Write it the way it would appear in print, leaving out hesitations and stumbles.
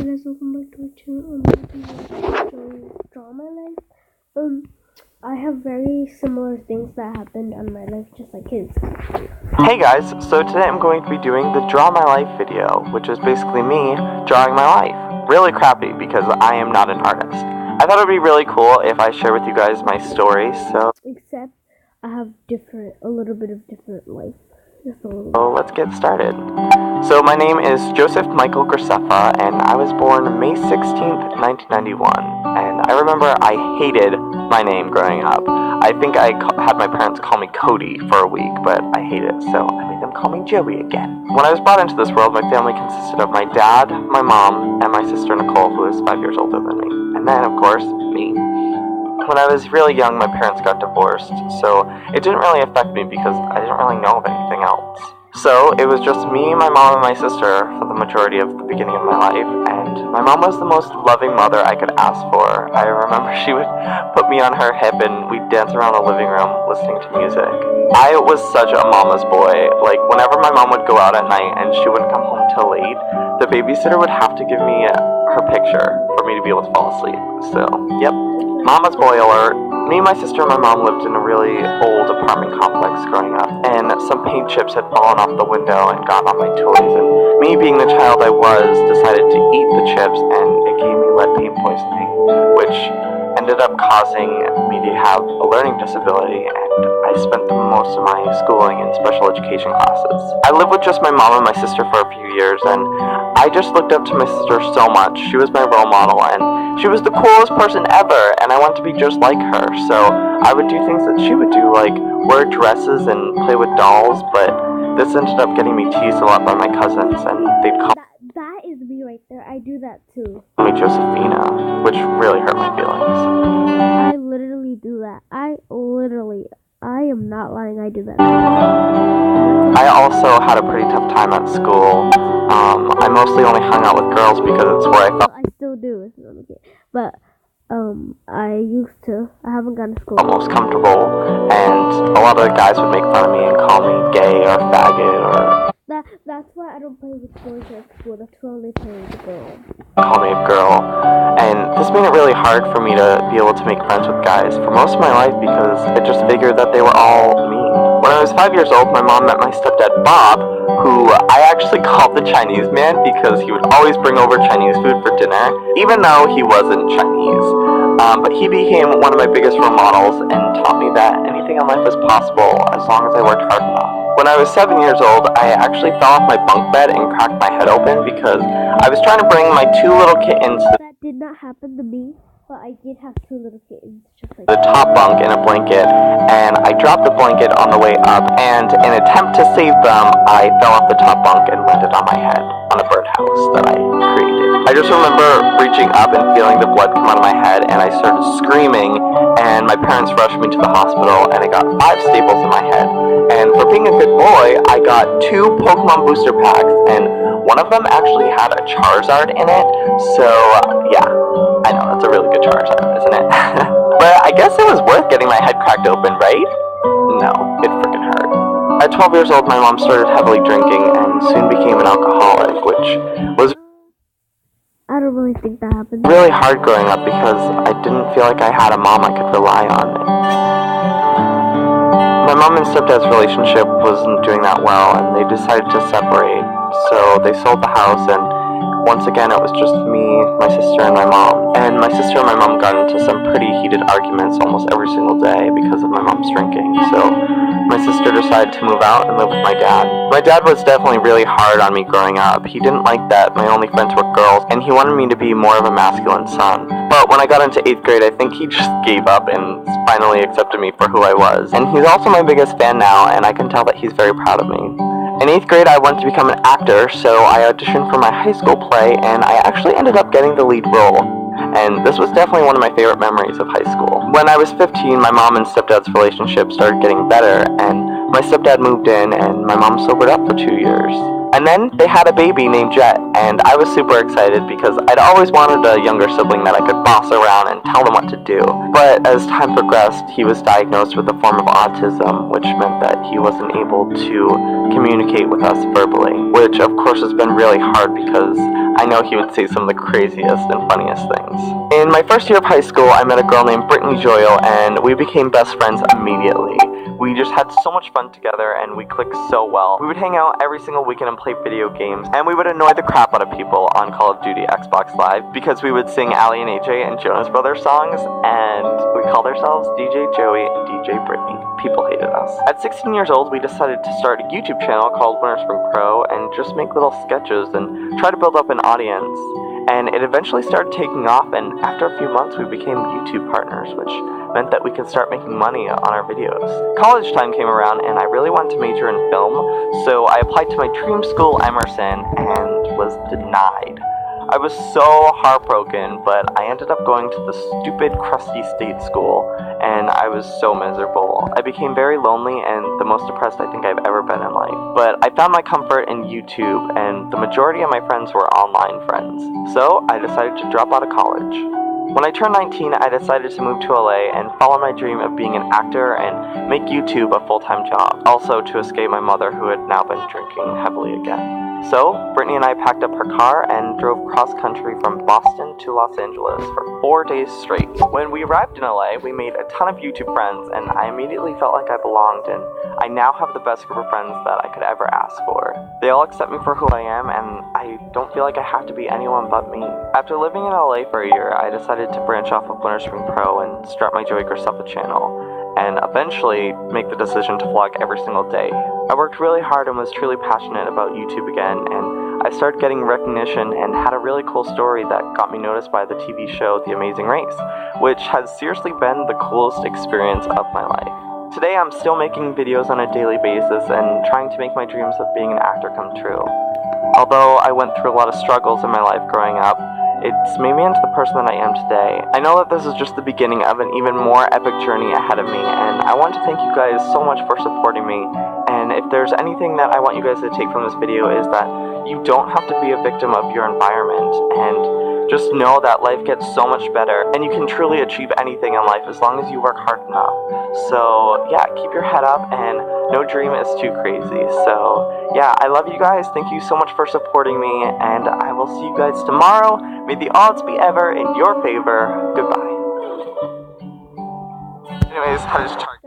guys, welcome back to our channel. I'm going to draw my life. I have very similar things that happened on my life, just like his. Hey guys, so today I'm going to be doing the Draw My Life video, which is basically me drawing my life. Really crappy because I am not an artist. I thought it would be really cool if I share with you guys my story, so... Except I have a little bit of different life. So let's get started. So my name is Joseph Michael Graceffa, and I was born May 16th, 1991. And I remember I hated my name growing up. I think I had my parents call me Cody for a week, but I hate it, so I made them call me Joey again. When I was brought into this world, my family consisted of my dad, my mom, and my sister Nicole, who is 5 years older than me. And then, of course, me. When I was really young, my parents got divorced, so it didn't really affect me because I didn't really know of anything else. So it was just me, my mom, and my sister for the majority of the beginning of my life, and my mom was the most loving mother I could ask for. I remember she would put me on her hip and we'd dance around the living room listening to music. I was such a mama's boy. Like, whenever my mom would go out at night and she wouldn't come home till late, the babysitter would have to give me her picture for me to be able to fall asleep. So, yep. Mama's boy alert. Me, my sister, and my mom lived in a really old apartment complex growing up, and some paint chips had fallen off the window and gotten on my toys, and me, being the child I was, decided to eat the chips, and it gave me lead paint poisoning, which ended up causing me to have a learning disability, and I spent most of my schooling in special education classes. I lived with just my mom and my sister for a few years, and I just looked up to my sister so much. She was my role model, and she was the coolest person ever, and I wanted to be just like her, so I would do things that she would do, like wear dresses and play with dolls, but this ended up getting me teased a lot by my cousins, and they'd call That is me right there. I do that too. me Josephina, which really hurt my feelings. I literally do that. I am not lying, I do that. I also had a pretty tough time at school. I mostly only hung out with girls because it's where I felt I still do, but I haven't gone to school. most comfortable, and a lot of the guys would make fun of me and call me gay or faggot or That's why I don't play with boys at school. That's why I only play with girls. call me a girl, and this made it really hard for me to be able to make friends with guys for most of my life because I just figured that they were all mean. When I was 5 years old, my mom met my stepdad Bob, who I actually called the Chinese man because he would always bring over Chinese food for dinner, even though he wasn't Chinese. But he became one of my biggest role models and taught me that anything in life was possible as long as I worked hard enough. When I was 7 years old, I actually fell off my bunk bed and cracked my head open because I was trying to bring my two little kittens to That did not happen to me, but I did have two little kittens, just like the top bunk in a blanket, and I dropped the blanket on the way up, and in an attempt to save them, I fell off the top bunk and landed on my head on a birdhouse that I created. I just remember reaching up and feeling the blood come out of my head, and I started screaming, and my parents rushed me to the hospital, and I got 5 staples in my head. And for being a good boy, I got 2 Pokemon booster packs, and one of them actually had a Charizard in it, so yeah, I know, that's a really good Charizard, isn't it? But I guess it was worth getting my head cracked open, right? No, it freaking hurt. At 12 years old, my mom started heavily drinking and soon became an alcoholic, which was I don't really think that happened. really hard growing up because I didn't feel like I had a mom I could rely on. My mom and stepdad's relationship wasn't doing that well, and they decided to separate, so they sold the house, and once again it was just me, my sister, and my mom. And my sister and my mom got into some pretty heated arguments almost every single day because of my mom's drinking, so my sister decided to move out and live with my dad. My dad was definitely really hard on me growing up. He didn't like that my only friends were girls, and he wanted me to be more of a masculine son. But when I got into 8th grade, I think he just gave up and finally accepted me for who I was. And he's also my biggest fan now, and I can tell that he's very proud of me. In 8th grade, I wanted to become an actor, so I auditioned for my high school play, and I actually ended up getting the lead role. And this was definitely one of my favorite memories of high school. When I was 15, my mom and stepdad's relationship started getting better, and my stepdad moved in, and my mom sobered up for 2 years. And then they had a baby named Jet, and I was super excited because I'd always wanted a younger sibling that I could boss around and tell them what to do. But as time progressed, he was diagnosed with a form of autism, which meant that he wasn't able to communicate with us verbally, which of course has been really hard because I know he would say some of the craziest and funniest things. In my first year of high school, I met a girl named Brittany Joyle, and we became best friends immediately. We just had so much fun together, and we clicked so well. We would hang out every single weekend and play video games, and we would annoy the crap out of people on Call of Duty Xbox Live because we would sing Ali and AJ and Jonas Brothers songs, and we called ourselves DJ Joey and DJ Brittany. People hated us. At 16 years old, we decided to start a YouTube channel called Winter Spring Pro and just make little sketches and try to build up an audience. And it eventually started taking off, and after a few months we became YouTube partners, which meant that we could start making money on our videos. College time came around and I really wanted to major in film, so I applied to my dream school, Emerson, and was denied. I was so heartbroken, but I ended up going to the stupid, crusty state school, and I was so miserable. I became very lonely and the most depressed I think I've ever been in life. But I found my comfort in YouTube, and the majority of my friends were online friends. So I decided to drop out of college. When I turned 19, I decided to move to LA and follow my dream of being an actor and make YouTube a full-time job. Also to escape my mother, who had now been drinking heavily again. So, Brittany and I packed up her car and drove cross-country from Boston to Los Angeles for 4 days straight. When we arrived in LA, we made a ton of YouTube friends, and I immediately felt like I belonged, and I now have the best group of friends that I could ever ask for. They all accept me for who I am, and I don't feel like I have to be anyone but me. After living in LA for a year, I decided to branch off of Winter Spring Pro and start my Joey Graceffa channel, and eventually make the decision to vlog every single day. I worked really hard and was truly passionate about YouTube again, and I started getting recognition and had a really cool story that got me noticed by the TV show The Amazing Race, which has seriously been the coolest experience of my life. Today I'm still making videos on a daily basis and trying to make my dreams of being an actor come true. Although I went through a lot of struggles in my life growing up, it's made me into the person that I am today. I know that this is just the beginning of an even more epic journey ahead of me, and I want to thank you guys so much for supporting me. And if there's anything that I want you guys to take from this video is that you don't have to be a victim of your environment, and just know that life gets so much better, and you can truly achieve anything in life as long as you work hard enough. So yeah, keep your head up, and no dream is too crazy. So yeah, I love you guys. Thank you so much for supporting me, and I will see you guys tomorrow. May the odds be ever in your favor. Goodbye. Anyways, how does target?